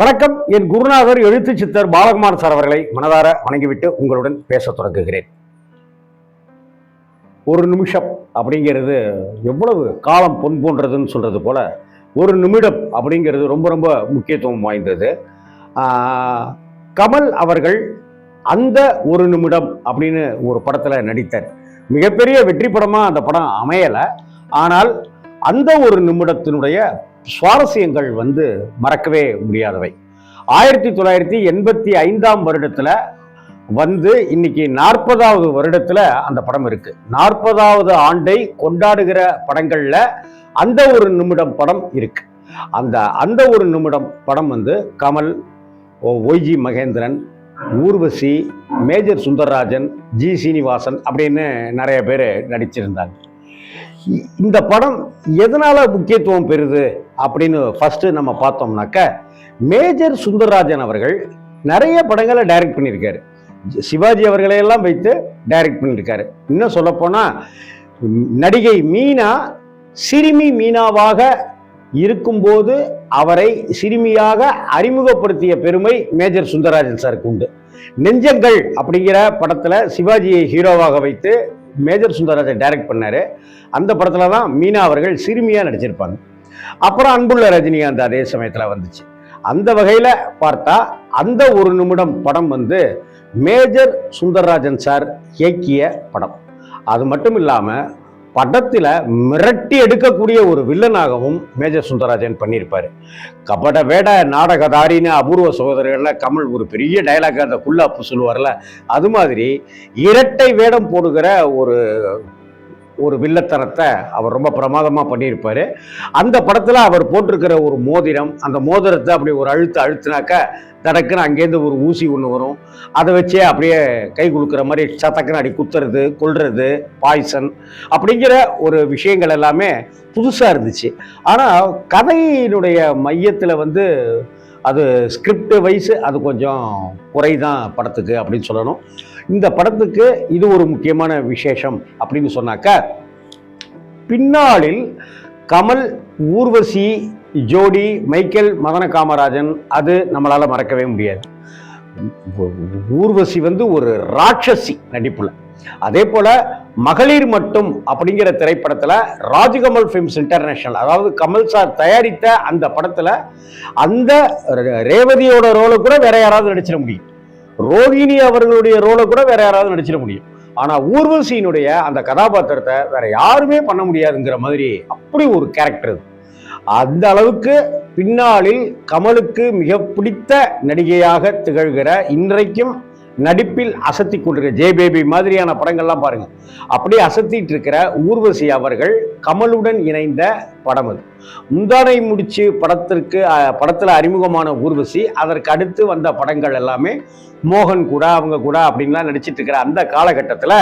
வணக்கம். என் குருநாதர் எழுத்து சித்தர் பாலகுமார் சார் அவர்களை மனதார வணங்கிவிட்டு உங்களுடன் பேச தொடங்குகிறேன். ஒரு நிமிஷம் அப்படிங்கிறது எவ்வளவு காலம் பொன் போன்றதுன்னு சொல்றது போல ஒரு நிமிடம் அப்படிங்கிறது ரொம்ப ரொம்ப முக்கியத்துவம் வாய்ந்தது. கமல் அவர்கள் அந்த ஒரு நிமிடம் அப்படின்னு ஒரு படத்துல நடித்தார். மிகப்பெரிய வெற்றி படமா அந்த படம் அமையலை. ஆனால் அந்த ஒரு நிமிடத்தினுடைய சுவாரஸ்யங்கள் மறக்கவே முடியாதவை. 1985 வருடத்துல இன்னைக்கு 40வது வருடத்துல அந்த படம் இருக்கு. 40வது ஆண்டை கொண்டாடுகிற படங்கள்ல அந்த ஒரு நிமிடம் படம் இருக்கு. அந்த ஒரு நிமிடம் படம் Kamal, YG Mahendran, Urvashi, major Sundararajan, G Srinivasan அப்படின்னு நிறைய பேர் நடிச்சிருந்தாங்க. இந்த படம் எதனால முக்கியத்துவம் பெறுது அப்படின்னு ஃபர்ஸ்ட் நம்ம பார்த்தோம்னாக்க, மேஜர் சுந்தரராஜன் அவர்கள் நிறைய படங்களை டைரக்ட் பண்ணியிருக்காரு. சிவாஜி அவர்களையெல்லாம் வைத்து டைரக்ட் பண்ணியிருக்காரு. இன்னும் சொல்ல போனா நடிகை மீனா சிறுமி மீனாவாக இருக்கும்போது அவரை சிறுமியாக அறிமுகப்படுத்திய பெருமை மேஜர் சுந்தரராஜன் சாருக்கு உண்டு. நெஞ்சங்கள் அப்படிங்கிற படத்துல சிவாஜியை ஹீரோவாக வைத்து மேஜர் சுந்தரராஜன் டைரக்ட் பண்ணாரு. அந்த படத்துல தான் மீனா அவர்கள் சிறுமியா நடிச்சிருப்பாங்க. அப்புறம் அன்புள்ள ரஜினிகாந்த் அதே சமயத்துல வந்துச்சு. அந்த வகையில பார்த்தா அந்த ஒரு நிமிடம் படம் மேஜர் சுந்தரராஜன் சார் இயக்கிய படம். அது மட்டும் இல்லாம படத்துல மிரட்டி எடுக்கக்கூடிய ஒரு வில்லனாகவும் மேஜர் சுந்தரராஜன் பண்ணியிருப்பாரு. கபட வேட நாடகதாரின்னு அபூர்வ சகோதரர்கள்ல கமல் ஒரு பெரிய டைலாக் அந்த குல்லாப்பு சொல்லுவார்ல, அது மாதிரி இரட்டை வேடம் போடுகிற ஒரு வில்லத்தனத்தை அவர் ரொம்ப பிரமாதமா பண்ணியிருப்பாரு. அந்த படத்துல அவர் போட்டிருக்கிற ஒரு மோதிரம், அந்த மோதிரத்தை அப்படி ஒரு அழுத்தினாக்க தடக்குன்னு அங்கேருந்து ஒரு ஊசி ஒன்று வரும். அதை வச்சே அப்படியே கை கொடுக்குற மாதிரி சத்தக்குன்னு அடி குத்துறது, கொல்றது, பாய்சன் அப்படிங்கிற ஒரு விஷயங்கள் எல்லாமே புதுசாக இருந்துச்சு. ஆனால் கதையினுடைய மையத்தில் அது ஸ்கிரிப்ட் வைஸ் அது கொஞ்சம் குறைதான் படத்துக்கு அப்படின்னு சொல்லணும். இந்த படத்துக்கு இது ஒரு முக்கியமான விசேஷம் அப்படின்னு சொன்னாக்க, பின்னாளில் கமல் ஊர்வசி ஜோடி மைக்கேல் மதன காமராஜன் அது நம்மளால மறக்கவே முடியாது. ஊர்வசி ஒரு ராட்சசி நடிப்புல. அதே போல மகளிர் மட்டும் அப்படிங்கிற திரைப்படத்துல ராஜ்கமல் ஃபிலிம்ஸ் இன்டர்நேஷனல், அதாவது கமல் சார் தயாரித்த அந்த படத்துல அந்த ரேவதியோட ரோலை கூட வேற யாராவது நடிச்சிட முடியும். ரோகிணி அவர்களுடைய ரோலை கூட வேற யாராவது நடிச்சிட முடியும். ஆனா ஊர்வசியினுடைய அந்த கதாபாத்திரத்தை வேற யாருமே பண்ண முடியாதுங்கிற மாதிரி அப்படி ஒரு கேரக்டர். அந்த அளவுக்கு பின்னாளில் கமலுக்கு மிக பிடித்த நடிகையாக திகழ்கிற, இன்றைக்கும் நடிப்பில் அசத்தி கொண்டிருக்கிற ஜே பேபி மாதிரியான படங்கள்லாம் பாருங்க, அப்படியே அசத்திட்டு இருக்கிற ஊர்வசி அவர்கள் கமலுடன் இணைந்த படம் அது. முந்தானை முடிச்சு படத்துல அறிமுகமான ஊர்வசி, அதற்கு அடுத்து வந்த படங்கள் எல்லாமே மோகன் கூட அவங்க கூட அப்படின்லாம் நடிச்சிட்டு இருக்கிற அந்த காலகட்டத்தில்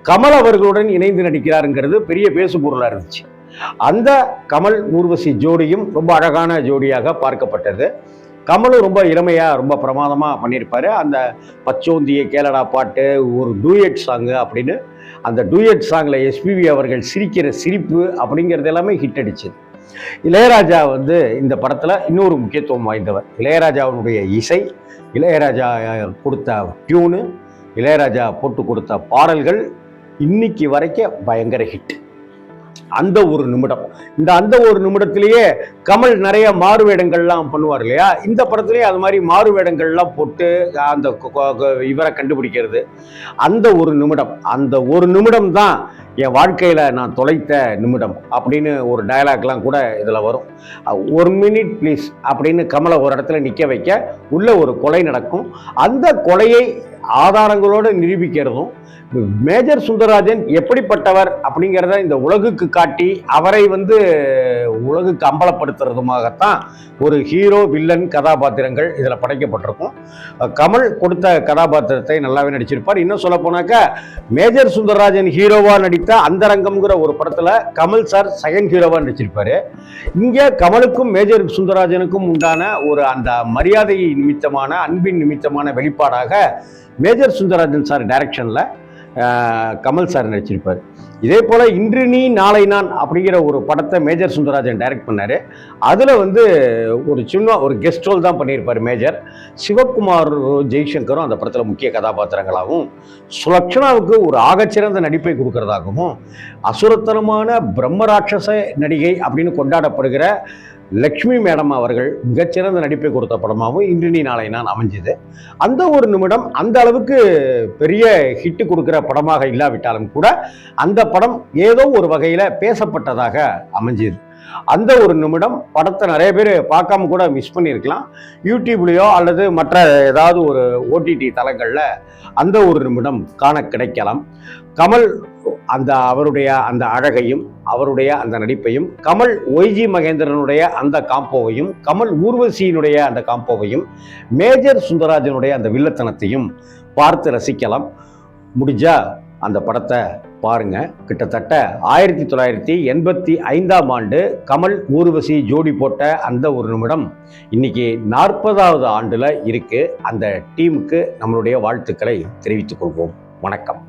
கமல் அவர்களுடன் இணைந்து நடிக்கிறாருங்கிறது பெரிய பேசு பொருளாக இருந்துச்சு. அந்த கமல் ஊர்வசி ஜோடியும் ரொம்ப அழகான ஜோடியாக பார்க்கப்பட்டது. கமலும் ரொம்ப இளமையா ரொம்ப பிரமாதமா பண்ணியிருப்பாரு. அந்த பச்சோந்திய கேளடா பாட்டு ஒரு டூயட் சாங்கு அப்படின்னு, அந்த டூயட் சாங்ல எஸ்பிபி அவர்கள் சிரிக்கிற சிரிப்பு அப்படிங்கிறது எல்லாமே ஹிட் அடிச்சது. இளையராஜா இந்த படத்துல இன்னொரு முக்கியத்துவம் வாய்ந்தவர். இளையராஜாவுடைய இசை, இளையராஜா கொடுத்த டியூனு, இளையராஜா போட்டு கொடுத்த பாடல்கள் இன்னைக்கு வரைக்கும் பயங்கர ஹிட். அந்த ஒரு நிமிடம், அந்த ஒரு நிமிடத்திலேயே கமல் நிறைய மாறு வேடங்கள்லாம் பண்ணுவார் இல்லையா, இந்த படத்திலேயே அது மாதிரி மாறு வேடங்கள்லாம் போட்டு அந்த இவரை கண்டுபிடிக்கிறது. அந்த ஒரு நிமிடம் தான் என் வாழ்க்கையில நான் தொலைத்த நிமிடம் அப்படின்னு ஒரு டயலாக்லாம் கூட இதுல வரும். 1 மினிட் ப்ளீஸ் அப்படின்னு கமலை ஒரு இடத்துல நிக்க வைக்க உள்ள ஒரு கொலை நடக்கும். அந்த கொலையை ஆதாரங்களோடு நிரூபிக்கிறதும், மேஜர் சுந்தரராஜன் எப்படிப்பட்டவர் அப்படிங்கிறத இந்த உலகுக்கு காட்டி அவரை உலகுக்கு அம்பலப்படுத்துறதுமாகத்தான் ஒரு ஹீரோ வில்லன் கதாபாத்திரங்கள் இதில் படைக்கப்பட்டிருக்கும். கமல் கொடுத்த கதாபாத்திரத்தை நல்லாவே நடிச்சிருப்பார். இன்னும் சொல்ல போனாக்க, மேஜர் சுந்தரராஜன் ஹீரோவா நடித்த அந்தரங்கம்ங்கிற ஒரு படத்துல கமல் சார் செகண்ட் ஹீரோவா நடிச்சிருப்பாரு. இங்கே கமலுக்கும் மேஜர் சுந்தரராஜனுக்கும் உண்டான அந்த மரியாதை நிமித்தமான, அன்பின் நிமித்தமான வெளிப்பாடாக மேஜர் சுந்தரராஜன் சார் டைரக்ஷன்ல கமல் சார் நடிச்சிருப்பார். இதே போல் இன்று நீ நாளை நான் அப்படிங்கிற ஒரு படத்தை மேஜர் சுந்தரராஜன் டைரக்ட் பண்ணார். அதில் ஒரு சின்ன ஒரு கெஸ்ட் ரோல் தான் பண்ணியிருப்பார் மேஜர். சிவகுமார் ஜெய்சங்கரும் அந்த படத்தில் முக்கிய கதாபாத்திரங்களாகவும், சுலக்ஷனாவுக்கு ஒரு ஆகச்சிறந்த நடிப்பை கொடுக்கறதாகவும், அசுரத்தனமான பிரம்மராட்சச நடிகை அப்படின்னு கொண்டாடப்படுகிற லக்ஷ்மி மேடம் அவர்கள் மிகச்சிறந்த நடிப்பை கொடுத்த படமாகவும் இன்று நீ நாளை நான் அமைஞ்சது. அந்த ஒரு நிமிடம் அந்த அளவுக்கு பெரிய ஹிட்டு கொடுக்குற படமாக இல்லாவிட்டாலும் கூட அந்த படம் ஏதோ ஒரு வகையில் பேசப்பட்டதாக அமைஞ்சது. அந்த ஒரு நிமிடம் படத்தை நிறைய பேர் பார்க்காம கூட மிஸ் பண்ணியிருக்கலாம். யூடியூப்லேயோ அல்லது மற்ற ஏதாவது ஒரு ஓடிடி தளங்களில் அந்த ஒரு நிமிடம் காண கிடைக்கலாம். கமல் அவருடைய அந்த அழகையும் அவருடைய அந்த நடிப்பையும், கமல் ஒய்ஜி மகேந்திரனுடைய அந்த காம்போவையும், கமல் ஊர்வசியினுடைய அந்த காம்போவையும், மேஜர் சுந்தரராஜனுடைய அந்த வில்லத்தனத்தையும் பார்த்து ரசிக்கலாம். முடிஞ்சா அந்த படத்தை பாருங்க. கிட்டத்தட்ட 1985ஆம் ஆண்டு கமல் ஊர்வசி ஜோடி போட்ட அந்த ஒரு நிமிடம் இன்னைக்கு 40வது ஆண்டுல இருக்கு. அந்த டீமுக்கு நம்மளுடைய வாழ்த்துக்களை தெரிவித்துக் கொள்வோம். வணக்கம்.